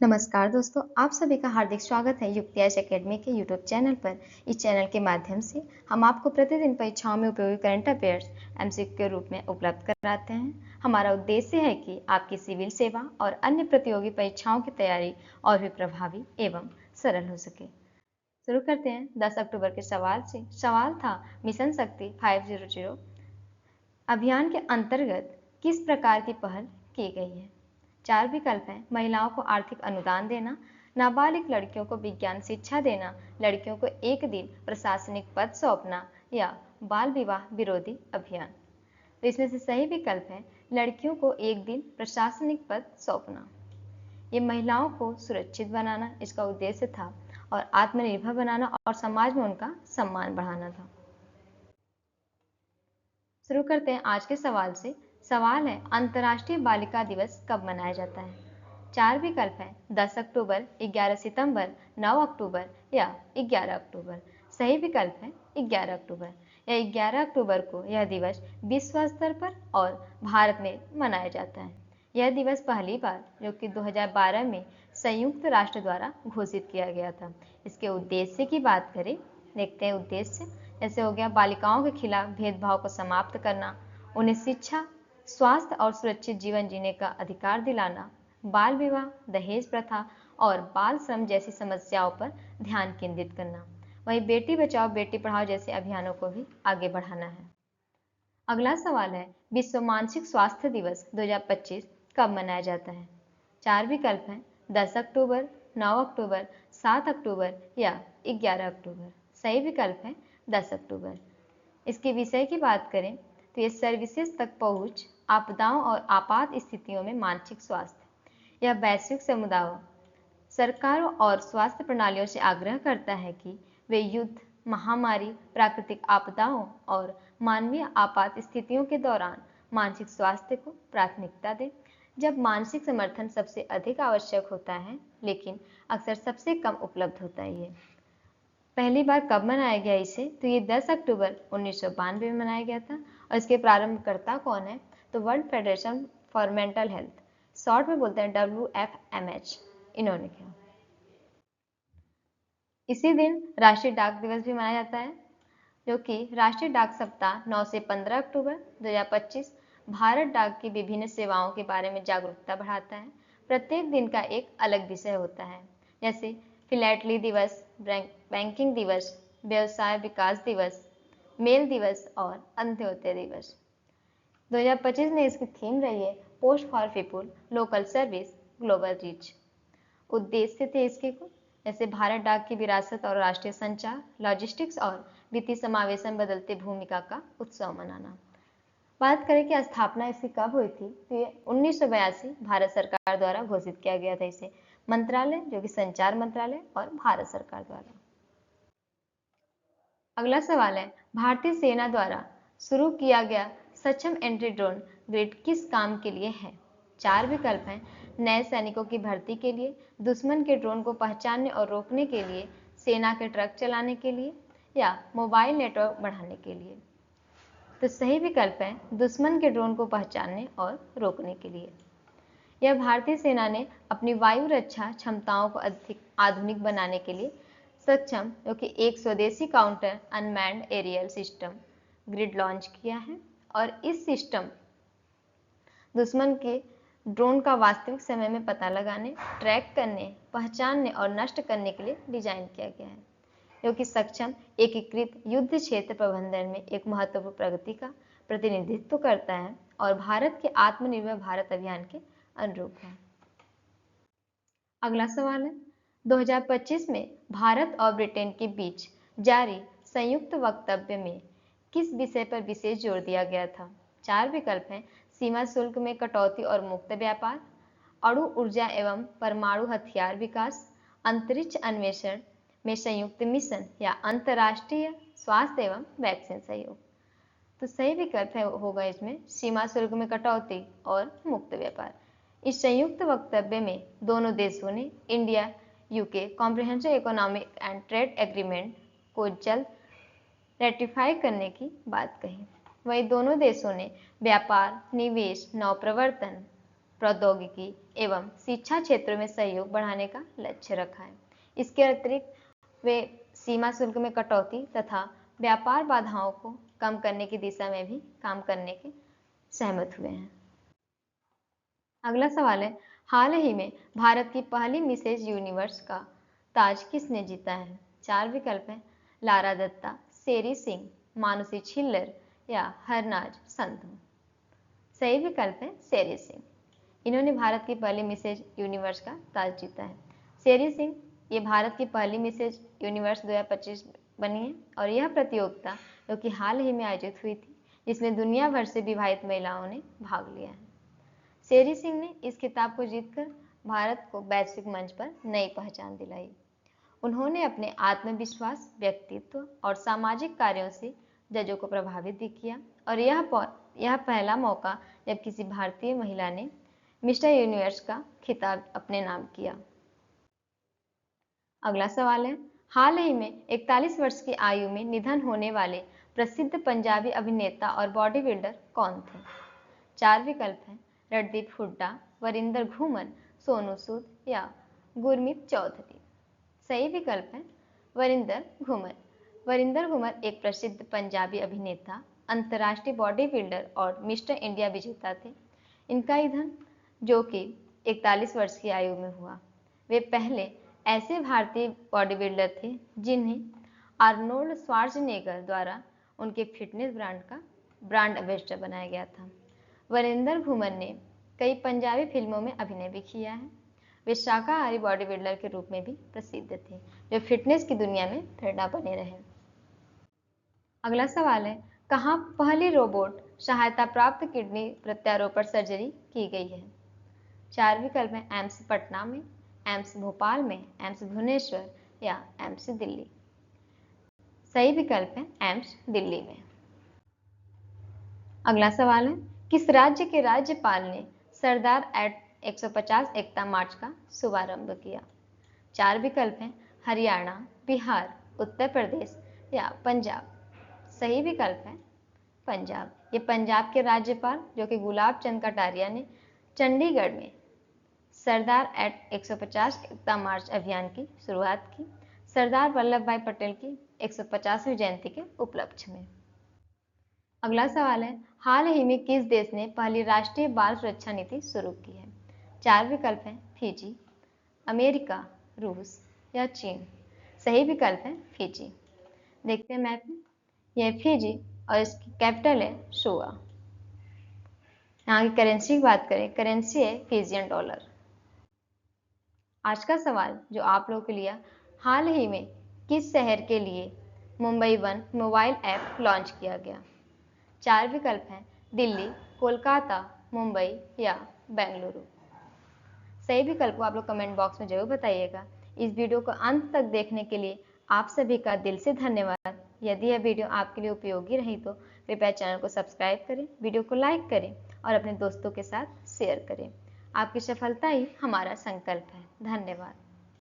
नमस्कार दोस्तों, आप सभी का हार्दिक स्वागत है युक्तियाश एकेडमी के यूट्यूब चैनल पर। इस चैनल के माध्यम से हम आपको प्रतिदिन परीक्षाओं में उपयोगी करंट अफेयर्स एमसीक्यू के रूप में उपलब्ध कराते हैं। हमारा उद्देश्य है कि आपकी सिविल सेवा और अन्य प्रतियोगी परीक्षाओं की तैयारी और भी प्रभावी एवं सरल हो सके। शुरू करते हैं 10 अक्टूबर के सवाल से। सवाल था, मिशन शक्ति 500 अभियान के अंतर्गत किस प्रकार की पहल की गई है। 4 विकल्प हैं। महिलाओं को आर्थिक अनुदान देना, नाबालिग लड़कियों को विज्ञान शिक्षा देना, लड़कियों को एक दिन प्रशासनिक पद सौंपना या बाल विवाह विरोधी अभियान। तो इसमें से सही विकल्प है लड़कियों को एक दिन प्रशासनिक पद सौंपना। ये महिलाओं को सुरक्षित बनाना इसका उद्देश्य था और आत्मनिर्भर बनाना और समाज में उनका सम्मान बढ़ाना था। शुरू करते हैं आज के सवाल से। सवाल है, अंतर्राष्ट्रीय बालिका दिवस कब मनाया जाता है। 4 विकल्प हैं। 10 अक्टूबर, 11 सितंबर, 9 अक्टूबर या 11 अक्टूबर। सही विकल्प है 11 अक्टूबर। या 11 अक्टूबर को यह दिवस विश्व स्तर पर और भारत में मनाया जाता है। यह दिवस पहली बार जो कि 2012 में संयुक्त राष्ट्र द्वारा घोषित किया गया था। इसके उद्देश्य की बात करें, देखते हैं उद्देश्य। जैसे हो गया बालिकाओं के खिलाफ भेदभाव को समाप्त करना, उन्हें शिक्षा, स्वास्थ्य और सुरक्षित जीवन जीने का अधिकार दिलाना, बाल विवाह, दहेज प्रथा और बाल श्रम जैसी समस्याओं पर ध्यान केंद्रित करना। वहीं बेटी बचाओ बेटी पढ़ाओ जैसे अभियानों को भी आगे बढ़ाना है। अगला सवाल है, विश्व मानसिक स्वास्थ्य दिवस 2025 कब मनाया जाता है। 4 विकल्प हैं। 10 अक्टूबर, 9 अक्टूबर, 7 अक्टूबर या 11 अक्टूबर। सही विकल्प है 10 अक्टूबर। इसके विषय की बात करें तो ये सर्विसेज तक पहुंच, आपदाओं और आपात स्थितियों में मानसिक स्वास्थ्य। यह वैश्विक समुदायों, सरकारों और स्वास्थ्य प्रणालियों से आग्रह करता है कि वे युद्ध, महामारी, प्राकृतिक आपदाओं और मानवीय आपात स्थितियों के दौरान मानसिक स्वास्थ्य को प्राथमिकता दें, जब मानसिक समर्थन सबसे अधिक आवश्यक होता है लेकिन अक्सर सबसे कम उपलब्ध होता है। ये पहली बार कब मनाया गया इसे, तो ये 10 अक्टूबर 1992 में मनाया गया था। और इसके प्रारंभकर्ता कौन है, तो world federation for mental health, short में बोलते हैं WFMH, इन्होंने किया। इसी दिन राष्ट्रीय डाक दिवस भी मनाया जाता है, जो कि राष्ट्रीय डाक सप्ताह 9 से 15 अक्टूबर 2025 भारत डाक की विभिन्न सेवाओं के बारे में जागरूकता बढ़ाता है। प्रत्येक दिन का एक अलग विषय होता है, जैसे फिलैटली दिवस, बैंकिंग दिवस, व्यवसाय विकास दिवस, मेल दिवस और अंत्योदय दिवस। 2025 में इसकी थीम रही है post for people, local service, global reach. उद्देश्य थे इसके कुछ, जैसे भारत डाक की विरासत और राष्ट्रीय संचार, लॉजिस्टिक्स और वित्तीय समावेशन बदलते भूमिका का उत्सव मनाना। बात करें कि स्थापना इसकी कब हुई थी, तो ये 1982 भारत सरकार द्वारा घोषित किया गया था इसे। मंत्रालय जो कि संचार मंत्रालय और भारत सरकार द्वारा। अगला सवाल है, भारतीय सेना द्वारा शुरू किया गया सक्षम एंट्री ड्रोन ग्रिड किस काम के लिए है। 4 विकल्प हैं। नए सैनिकों की भर्ती के लिए, दुश्मन के ड्रोन को पहचानने और रोकने के लिए, सेना के ट्रक चलाने के लिए या मोबाइल नेटवर्क बढ़ाने के लिए। तो सही विकल्प है दुश्मन के ड्रोन को पहचानने और रोकने के लिए। यह भारतीय सेना ने अपनी वायु रक्षा क्षमताओं को अधिक आधुनिक बनाने के लिए सक्षम, जो कि एक स्वदेशी counter unmanned aerial system grid launch किया है। और इस सिस्टम दुश्मन के ड्रोन का वास्तविक समय में पता लगाने, ट्रैक करने, पहचानने और नष्ट करने के लिए डिजाइन किया गया है, जो कि सक्षम एकीकृत युद्ध क्षेत्र प्रबंधन में एक महत्वपूर्ण प्रगति का प्रतिनिधित्व करता है और भारत के आत्मनिर्भर भारत अभियान के अनुरूप है। अगला सवाल है, 2025 में भारत और ब्रिटेन के बीच जारी संयुक्त वक्तव्य में किस विषय पर विशेष जोर दिया गया था। 4 विकल्प हैं। सीमा शुल्क में कटौती और मुक्त व्यापार, अणु ऊर्जा एवं परमाणु हथियार विकास, अंतरिक्ष अन्वेषण में संयुक्त मिशन या अंतर्राष्ट्रीय स्वास्थ्य एवं वैक्सीन सहयोग। तो सही विकल्प होगा इसमें सीमा शुल्क में कटौती और मुक्त व्यापार। इस संयुक्त वक्तव्य में दोनों देशों ने India UK comprehensive economic and trade agreement को जल्द रेटिफाई करने की बात कही। वहीं दोनों देशों ने व्यापार, निवेश, नवप्रवर्तन, प्रौद्योगिकी एवं शिक्षा क्षेत्रों में सहयोग बढ़ाने का लक्ष्य रखा है। इसके अतिरिक्त वे सीमा शुल्क में कटौती तथा व्यापार बाधाओं को कम करने की दिशा में भी काम करने के सहमत हुए हैं। अगला सवाल है, हाल ही में भारत की पहली मिसेज यूनिवर्स का ताज किसने जीता है? 4 विकल्प हैं, लारा दत्ता, शेरी सिंह, मानुषी छिल्लर या हरनाज संधू। सही विकल्प है शेरी सिंह। इन्होंने भारत की पहली मिसेज यूनिवर्स का ताज जीता है। शेरी सिंह ये भारत की पहली मिसेज यूनिवर्स 2025 बनी है और यह प्रतियोगिता जो कि हाल ही में आयोजित हुई थी, जिसमें दुनिया भर से विवाहित महिलाओं ने भाग लिया है। शेरी सिंह ने इस खिताब को जीतकर भारत को वैश्विक मंच पर नई पहचान दिलाई। उन्होंने अपने आत्मविश्वास, व्यक्तित्व और सामाजिक कार्यों से जजों को प्रभावित भी किया और यह पहला मौका जब किसी भारतीय महिला ने मिस्टर यूनिवर्स का खिताब अपने नाम किया। अगला सवाल है, हाल ही में 41 वर्ष की आयु में निधन होने वाले प्रसिद्ध पंजाबी अभिनेता और बॉडी बिल्डर कौन थे? 4 विकल्प हैं, रणदीप हुड्डा, वरिंदर घूमर, सोनू सूद या गुरमीत चौधरी। सही विकल्प है वरिंदर घूमर। वरिंदर घूमर एक प्रसिद्ध पंजाबी अभिनेता, अंतर्राष्ट्रीय बॉडी बिल्डर और मिस्टर इंडिया विजेता थे। इनका निधन जो कि 41 वर्ष की आयु में हुआ। वे पहले ऐसे भारतीय बॉडी बिल्डर थे जिन्हें आर्नोल्ड श्वार्ज़नेगर द्वारा उनके फिटनेस ब्रांड का ब्रांड एम्बेसडर बनाया गया था। वरिंदर घूमर ने कई पंजाबी फिल्मों में अभिनय भी किया है। वे शाकाहारी बॉडी बिल्डर के रूप में भी प्रसिद्ध थे, जो फिटनेस की दुनिया में प्रेरणा बने रहे। अगला सवाल है, कहाँ पहली रोबोट सहायता प्राप्त किडनी प्रत्यारोपण सर्जरी की गई है? 4 विकल्प हैं, एम्स पटना में, एम्स भोपाल में, एम्स भुवनेश्वर या एम्स दिल्ली। सही विकल्प है एम्स दिल्ली में। अगला सवाल है, किस राज्य के राज्यपाल ने सरदार एट 150 एकता मार्च का शुभारंभ किया? 4 विकल्प हैं, हरियाणा, बिहार, उत्तर प्रदेश या पंजाब। सही विकल्प है पंजाब। ये पंजाब के राज्यपाल जो कि गुलाब चंद कटारिया ने चंडीगढ़ में सरदार एट 150 एकता मार्च अभियान की शुरुआत की, सरदार वल्लभ भाई पटेल की 150वीं जयंती के उपलक्ष्य में। अगला सवाल है, हाल ही में किस देश ने पहली राष्ट्रीय बाल सुरक्षा नीति शुरू की है? 4 विकल्प हैं, फिजी, अमेरिका, रूस या चीन। सही विकल्प है फिजी। देखते हैं मैप में, यह फिजी और इसकी कैपिटल है शोआ। यहाँ की करेंसी की बात करें, करेंसी है फिजियन डॉलर। आज का सवाल जो आप लोगों के लिए, हाल ही में किस शहर के लिए Mumbai one mobile app launch किया गया? 4 विकल्प हैं, दिल्ली, कोलकाता, मुंबई या बेंगलुरु। सही विकल्प को आप लोग कमेंट बॉक्स में जरूर बताइएगा। इस वीडियो को अंत तक देखने के लिए आप सभी का दिल से धन्यवाद। यदि यह वीडियो आपके लिए उपयोगी रही तो कृपया चैनल को सब्सक्राइब करें, वीडियो को लाइक करें और अपने दोस्तों के साथ शेयर करें। आपकी सफलता ही हमारा संकल्प है। धन्यवाद।